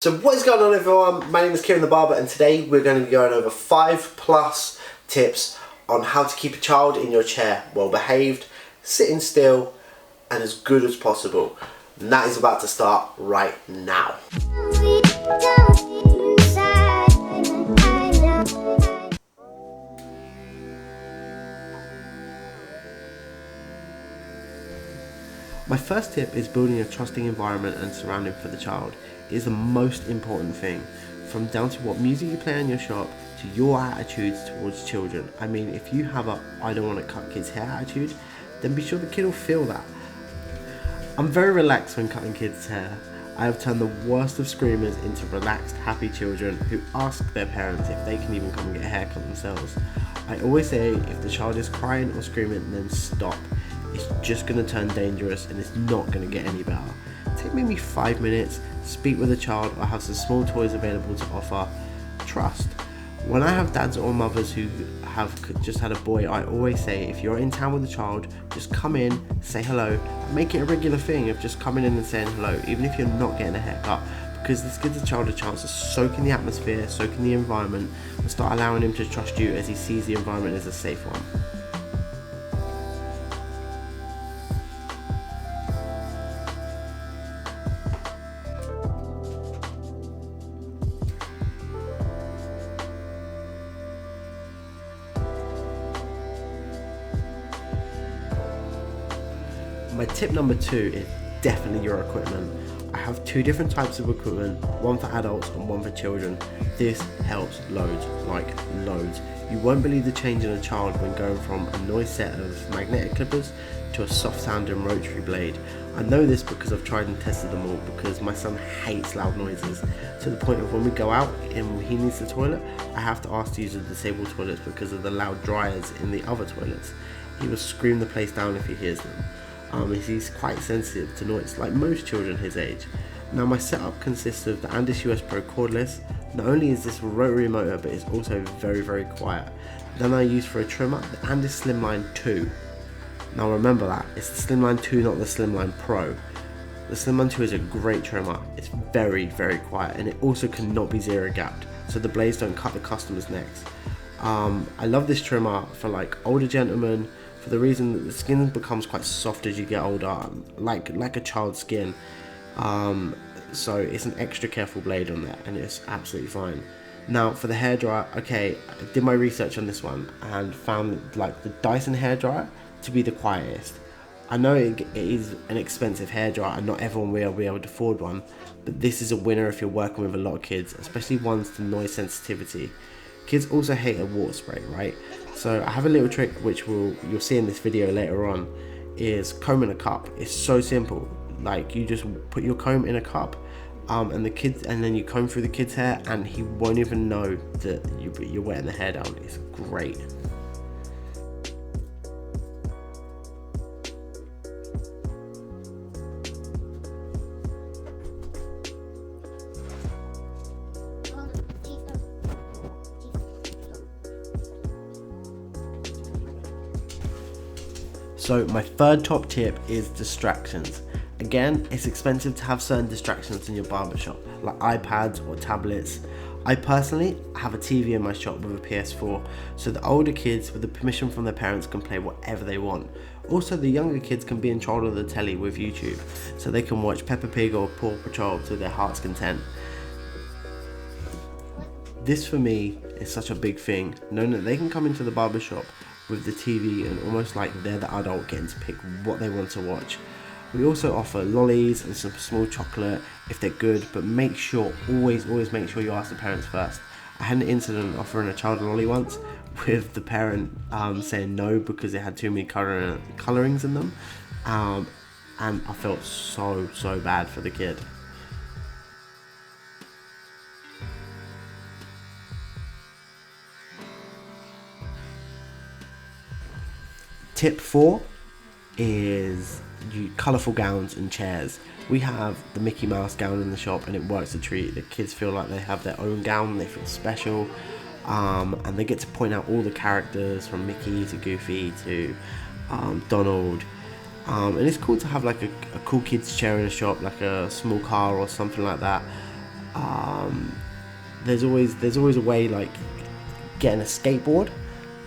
So what is going on, everyone? My name is Kieronthebarber, and today we're going to be going over 5+ tips on how to keep a child in your chair well behaved, sitting still and as good as possible. And that is about to start right now. My first tip is building a trusting environment and surrounding for the child. It is the most important thing, from down to what music you play in your shop to your attitudes towards children. I mean, if you have a I don't want to cut kids' hair attitude, then be sure the kid will feel that. I'm very relaxed when cutting kids' hair. I have turned the worst of screamers into relaxed, happy children who ask their parents if they can even come and get a haircut themselves. I always say if the child is crying or screaming, then stop. It's just going to turn dangerous and it's not going to get any better. Take maybe 5 minutes, speak with the child, or have some small toys available to offer. Trust. When I have dads or mothers who have just had a boy, I always say if you're in town with a child, just come in, say hello, make it a regular thing of just coming in and saying hello, even if you're not getting a haircut, because this gives the child a chance to soak in the atmosphere, soak in the environment, and start allowing him to trust you as he sees the environment as a safe one. My tip number 2 is definitely your equipment. I have 2 different types of equipment, one for adults and one for children. This helps loads, like loads. You won't believe the change in a child when going from a noise set of magnetic clippers to a soft sounding rotary blade. I know this because I've tried and tested them all, because my son hates loud noises, to the point of when we go out and he needs the toilet, I have to ask to use the disabled toilets because of the loud dryers in the other toilets. He will scream the place down if he hears them. He's quite sensitive to noise, like most children his age. Now my setup consists of the AndisUK Pro cordless. Not only is this rotary motor, but it's also very quiet. Then I use for a trimmer the Andis Slimline 2. Now remember that, it's the Slimline 2, not the Slimline Pro. The Slimline 2 is a great trimmer. It's very quiet, and it also cannot be zero gapped, so the blades don't cut the customer's necks. I love this trimmer for like older gentlemen, for the reason that the skin becomes quite soft as you get older, like a child's skin. So it's an extra careful blade on there, and it's absolutely fine. Now for the hairdryer, okay, I did my research on this one and found like the Dyson hairdryer to be the quietest. I know it is an expensive hairdryer and not everyone will be able to afford one, but this is a winner if you're working with a lot of kids, especially ones to noise sensitivity. Kids also hate a water spray, right? So I have a little trick which you'll see in this video later on, is comb in a cup. It's so simple. Like, you just put your comb in a cup and then you comb through the kid's hair, and he won't even know that you're wetting the hair down. It's great. So my third top tip is distractions. Again, it's expensive to have certain distractions in your barbershop, like iPads or tablets. I personally have a TV in my shop with a PS4, so the older kids, with the permission from their parents, can play whatever they want. Also, the younger kids can be in control of the telly with YouTube, so they can watch Peppa Pig or Paw Patrol to their heart's content. This for me is such a big thing, knowing that they can come into the barbershop with the TV and almost like they're the adult getting to pick what they want to watch. We also offer lollies and some small chocolate if they're good, but make sure, always make sure you ask the parents first. I had an incident offering a child a lolly once with the parent saying no because it had too many colorings in them, and I felt so bad for the kid. Tip 4 is colourful gowns and chairs. We have the Mickey Mouse gown in the shop and it works a treat. The kids feel like they have their own gown, they feel special, and they get to point out all the characters from Mickey to Goofy to Donald, and it's cool to have like a cool kids chair in a shop, like a small car or something like that. There's always a way, like getting a skateboard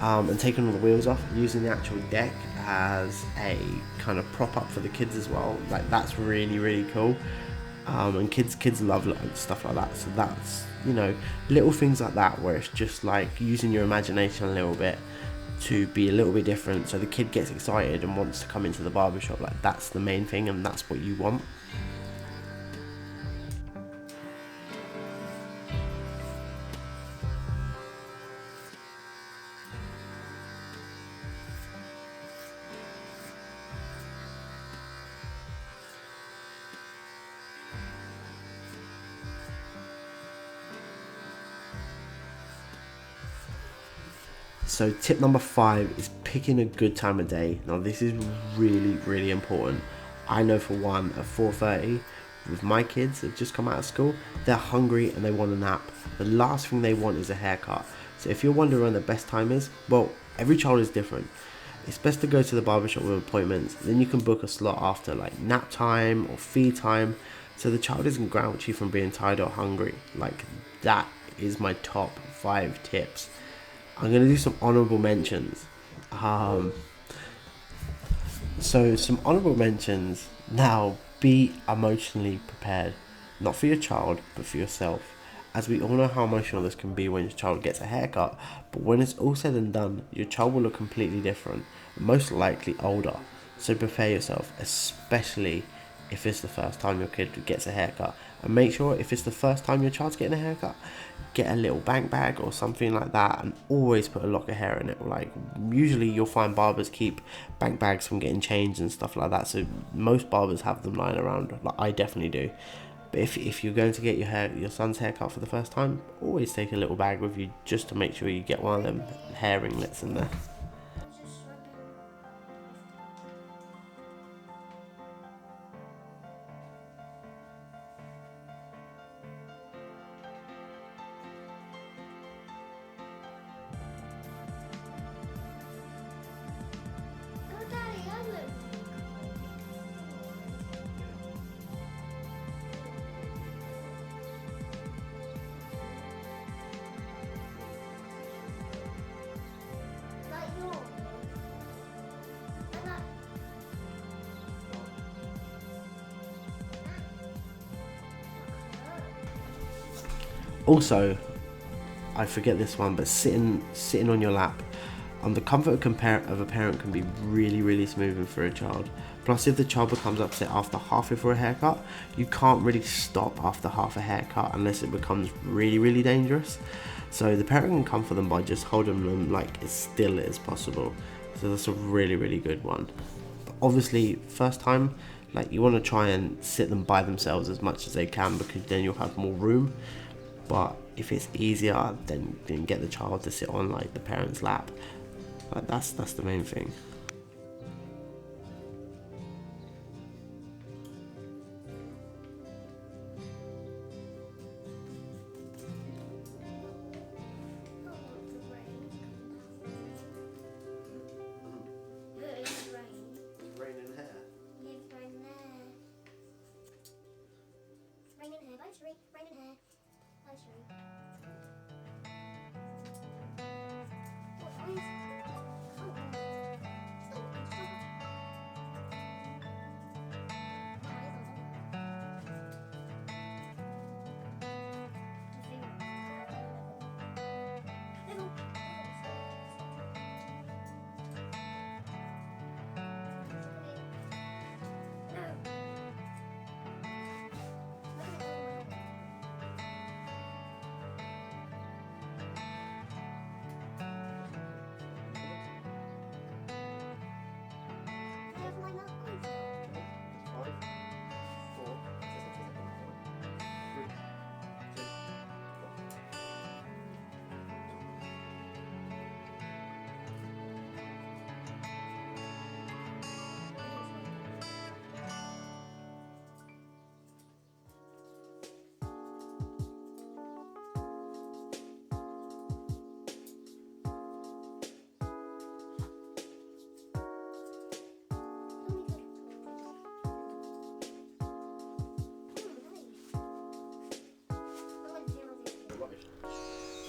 and taking all the wheels off, using the actual deck as a kind of prop up for the kids as well. Like that's really really cool. And kids love stuff like that. So that's, little things like that where it's just like using your imagination a little bit to be a little bit different, so the kid gets excited and wants to come into the barbershop. Like that's the main thing, and that's what you want. So tip number 5 is picking a good time of day. Now this is really really important. I know for one, at 4:30 with my kids that have just come out of school, they're hungry and they want a nap. The last thing they want is a haircut. So if you're wondering when the best time is, well, every child is different. It's best to go to the barbershop with appointments. Then you can book a slot after like nap time or feed time, so the child isn't grouchy from being tired or hungry. Like that is my top 5 tips. I'm going to do some honourable mentions. So some honourable mentions. Now, be emotionally prepared. Not for your child, but for yourself. As we all know how emotional this can be when your child gets a haircut, but when it's all said and done, your child will look completely different, most likely older. So prepare yourself, especially if it's the first time your kid gets a haircut. And make sure, if it's the first time your child's getting a haircut, get a little bank bag or something like that, and always put a lock of hair in it. Like usually you'll find barbers keep bank bags from getting changed and stuff like that, so most barbers have them lying around. Like I definitely do. But if you're going to get your son's haircut for the first time, always take a little bag with you, just to make sure you get one of them hair ringlets in there. Also, I forget this one, but sitting on your lap, the comfort of a parent can be really really smoothing for a child. Plus, if the child becomes upset after halfway for a haircut, you can't really stop after half a haircut unless it becomes really really dangerous. So the parent can comfort them by just holding them like as still as possible. So that's a really really good one. But obviously, first time, like you want to try and sit them by themselves as much as they can, because then you'll have more room. But if it's easier, then get the child to sit on like the parent's lap. Like that's the main thing.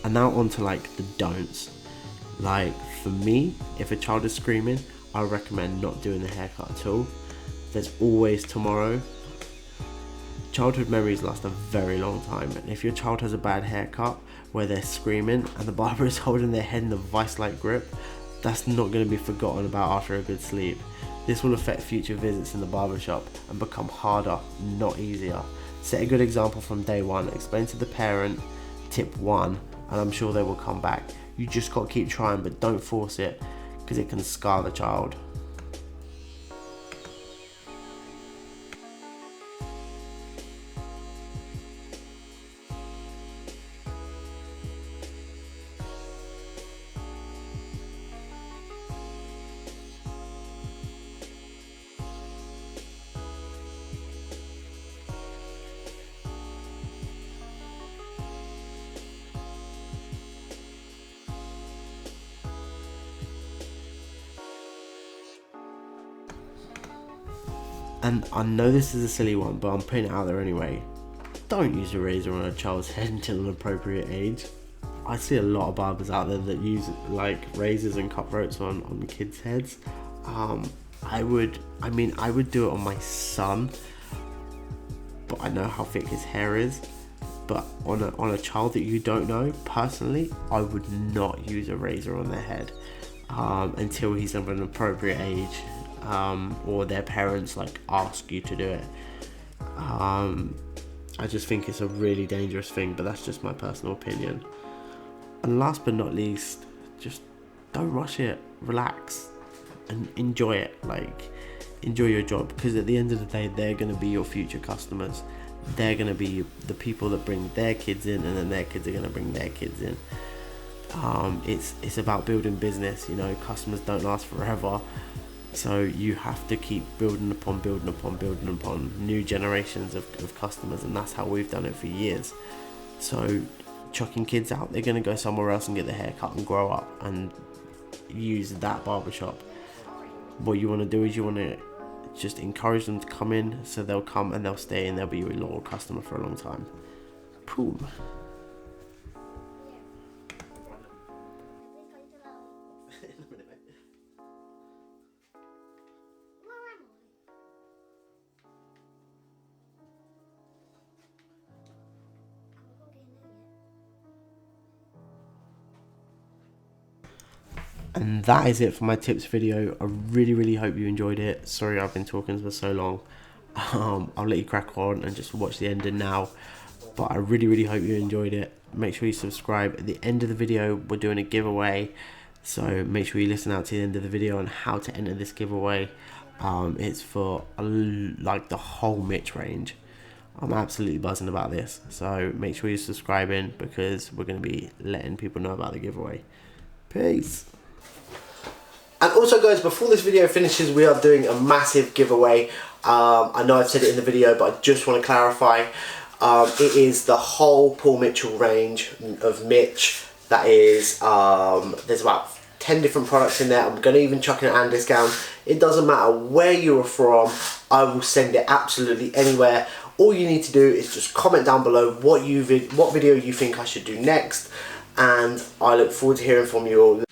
And now on to like the don'ts. Like for me, if a child is screaming, I recommend not doing the haircut at all. There's always tomorrow. Childhood memories last a very long time, and if your child has a bad haircut where they're screaming and the barber is holding their head in a vice-like grip, that's not going to be forgotten about after a good sleep. This will affect future visits in the barbershop and become harder, not easier. Set a good example from day one. Explain to the parent tip 1, and I'm sure they will come back. You just got to keep trying, but don't force it, because it can scar the child. And I know this is a silly one, but I'm putting it out there anyway. Don't use a razor on a child's head until an appropriate age. I see a lot of barbers out there that use like razors and cutthroats on kids' heads. I would do it on my son, but I know how thick his hair is. But on a child that you don't know, personally, I would not use a razor on their head until he's of an appropriate age. Or their parents like ask you to do it. I just think it's a really dangerous thing, but that's just my personal opinion. And last but not least, just don't rush it. Relax and enjoy it. Like, enjoy your job, because at the end of the day, they're going to be your future customers. They're going to be the people that bring their kids in, and then their kids are going to bring their kids in. It's about building business. You know, customers don't last forever. So you have to keep building upon new generations of customers, and that's how we've done it for years. So chucking kids out, they're going to go somewhere else and get their hair cut and grow up and use that barbershop. What you want to do is you want to just encourage them to come in, so they'll come and they'll stay and they'll be your loyal customer for a long time. Boom. And that is it for my tips video. I really hope you enjoyed it. Sorry I've been talking for so long. I'll let you crack on and just watch the ending now. But I really hope you enjoyed it. Make sure you subscribe. At the end of the video, we're doing a giveaway. So make sure you listen out to the end of the video on how to enter this giveaway. It's for like the whole Mitch range. I'm absolutely buzzing about this. So make sure you're subscribing, because we're going to be letting people know about the giveaway. Peace. And also guys, before this video finishes, we are doing a massive giveaway. I know I've said it in the video, but I just want to clarify. It is the whole Paul Mitchell range of Mitch. That is, there's about 10 different products in there. I'm going to even chuck in an AndisUK. It doesn't matter where you are from, I will send it absolutely anywhere. All you need to do is just comment down below what video you think I should do next, and I look forward to hearing from you all.